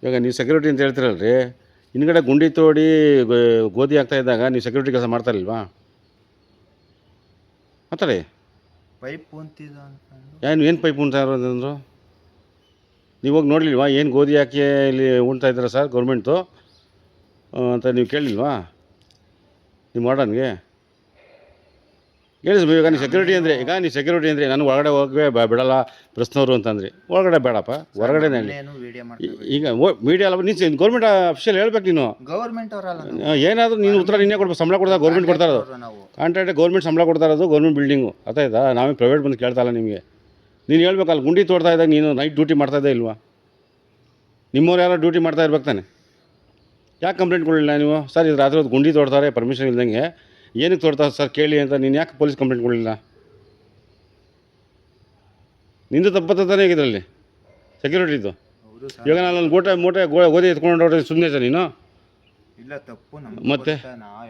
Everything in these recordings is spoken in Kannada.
ಇವಾಗ ನೀವು ಸೆಕ್ಯೂರಿಟಿ ಅಂತ ಹೇಳ್ತೀರಲ್ರಿ, ಹಿಂದ್ಗಡೆ ಗುಂಡಿ ತೋಡಿ ಗೋಧಿ ಆಗ್ತಾ ಇದ್ದಾಗ ನೀವು ಸೆಕ್ಯೂರಿಟಿ ಕೆಲಸ ಮಾಡ್ತಾ ಇಲ್ವಾ? ಮಾತಾಡಿ. ಪೈಪ್ ಉಂತಿದ ಅಂತ ಏನು ಪೈಪ್ ಉಣ್ತಾ ಇರೋದಂದ್ರು? ನೀವು ಹೋಗಿ ನೋಡಲಿಲ್ವಾ ಏನು ಗೋಧಿ ಹಾಕಿ ಇಲ್ಲಿ ಉಣ್ತಾ ಇದ್ದೀರಾ ಸರ್ ಗೌರ್ಮೆಂಟು ಅಂತ ನೀವು ಕೇಳಲಿಲ್ವಾ ನಿಮ್ಮ ವಾರ್ಡನ್ಗೆ? ಹೇಳಿ ಇವಾಗ ನೀವು ಸೆಕ್ಯೂರಿಟಿ ಅಂದರೆ, ನಾನು ಒಳಗಡೆ ಹೋಗಿ ಬಿಡಲ್ಲ ಪ್ರಶ್ನವರು ಅಂತಂದ್ರಿ. ಒಳಗಡೆ ಬೇಡಪ್ಪ, ಹೊರಗಡೆನೇ ಹೇಳಿ. ಈಗ ಮೀಡಿಯಾ ಅಲ್ಲ, ನೀನು ಗೌರ್ಮೆಂಟ್ ಅಫಿಷಿಯಲ್ ಹೇಳ್ಬೇಕು. ನೀನು ಗೌರ್ಮೆಂಟ್ ಅವರಲ್ಲ, ಏನಾದರೂ ನೀನು ಉತ್ತರ ನಿನ್ನೆ ಕೊಡ್ಬೇಕು. ಸಂಬಳ ಕೊಡ್ತಾ ಗೌರ್ಮೆಂಟ್ ಕೊಡ್ತಾ ಇರೋದು, ಕಾಂಟ್ರಾಕ್ಟ್ ಗೌರ್ಮೆಂಟ್ ಸಂಬಳ ಕೊಡ್ತಾ ಇರೋದು, ಗೌರ್ಮೆಂಟ್ ಬಿಲ್ಡಿಂಗು. ಅರ್ಥಾಯ್ತಾ? ನಾವೇ ಪ್ರೈವೇಟ್ ಬಂದು ಕೇಳ್ತಾ ಇಲ್ಲ ನಿಮಗೆ. ನೀನು ಹೇಳ್ಬೇಕಲ್ಲ, ಗುಂಡಿ ತೋಡ್ತಾ ಇದ್ದಾಗ ನೀನು ನೈಟ್ ಡ್ಯೂಟಿ ಮಾಡ್ತಾಯಿದ್ದೇ ಇಲ್ವಾ? ನಿಮ್ಮವ್ರು ಯಾರೋ ಡ್ಯೂಟಿ ಮಾಡ್ತಾ ಇರ್ಬೇಕು ತಾನೆ. ಯಾಕೆ ಕಂಪ್ಲೇಂಟ್ ಕೊಡಲಿಲ್ಲ ನೀವು? ಸರ್ ಇದು ರಾತ್ರಿ ಹೊತ್ತು ಗುಂಡಿ ತೋಡ್ತಾರೆ ಪರ್ಮಿಷನ್ ಇಲ್ದಂಗೆ, ಏನಕ್ಕೆ ತೋಡ್ತಾರೆ ಸರ್ ಕೇಳಿ ಅಂತ ನೀನು ಯಾಕೆ ಪೊಲೀಸ್ ಕಂಪ್ಲೇಂಟ್ ಕೊಡಲಿಲ್ಲ? ನಿಂದು ತಪ್ಪತ್ತಾನೆ ಇದರಲ್ಲಿ ಸೆಕ್ಯೂರಿಟಿದು. ಇವಾಗ ನಾನು ಮೂಟೆ ಗೋಧಿ ಎತ್ಕೊಂಡು ಹೊರಟೆ ಸುಮ್ಮನೆ ಸರ್ ನೀನು? ಇಲ್ಲ, ತಪ್ಪು ಮತ್ತೆ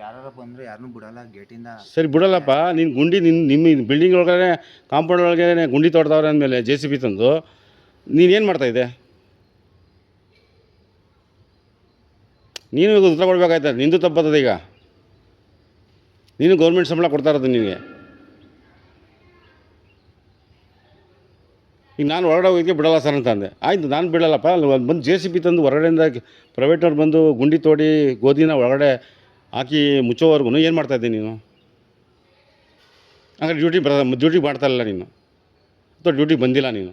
ಯಾರು ಬಂದರೆ ಯಾರನ್ನೂ ಬಿಡಲ್ಲ ಗೇಟಿಂದ. ಸರಿ ಬಿಡಲ್ಲಪ್ಪ. ನೀನು ಗುಂಡಿ ನಿಮ್ಮ ಬಿಲ್ಡಿಂಗ್ ಒಳಗಡೆ ಕಾಂಪೌಂಡ್ ಒಳಗಡೆ ಗುಂಡಿ ತೋಡ್ದವ್ರೆ ಅಂದಮೇಲೆ JCB ತಂದು ನೀನೇನು ಮಾಡ್ತಾಯಿದ್ದೆ? ನೀನು ಈಗ ಉತ್ತರ ಕೊಡಬೇಕಾಯ್ತದೆ. ನಿಂದು ತಪ್ಪತ್ತದೆ. ಈಗ ನೀನು ಗೌರ್ಮೆಂಟ್ ಸಂಬಳ ಕೊಡ್ತಾ ಇರೋದು ನಿನಗೆ. ಈಗ ನಾನು ಹೊರಗಡೆ ಹೋಗಿದ್ದಕ್ಕೆ ಬಿಡಲ್ಲ ಸರ್ ಅಂತ ಅಂದೆ. ಆಯಿತು, ನಾನು ಬಿಡಲ್ಲಪ್ಪ. ಬಂದು JCB ತಂದು ಹೊರಗಡೆಯಿಂದ ಪ್ರೈವೇಟ್ನವ್ರು ಬಂದು ಗುಂಡಿ ತೋಡಿ ಗೋಧಿನ ಒಳಗಡೆ ಹಾಕಿ ಮುಚ್ಚೋವರೆಗೂ ಏನು ಮಾಡ್ತಾಯಿದ್ದೆ ನೀನು? ಹಾಗಾದ್ರೆ ಡ್ಯೂಟಿ ಮಾಡ್ತಾ ಇಲ್ಲ ನೀನು, ಅಥವಾ ಡ್ಯೂಟಿಗೆ ಬಂದಿಲ್ಲ ನೀನು.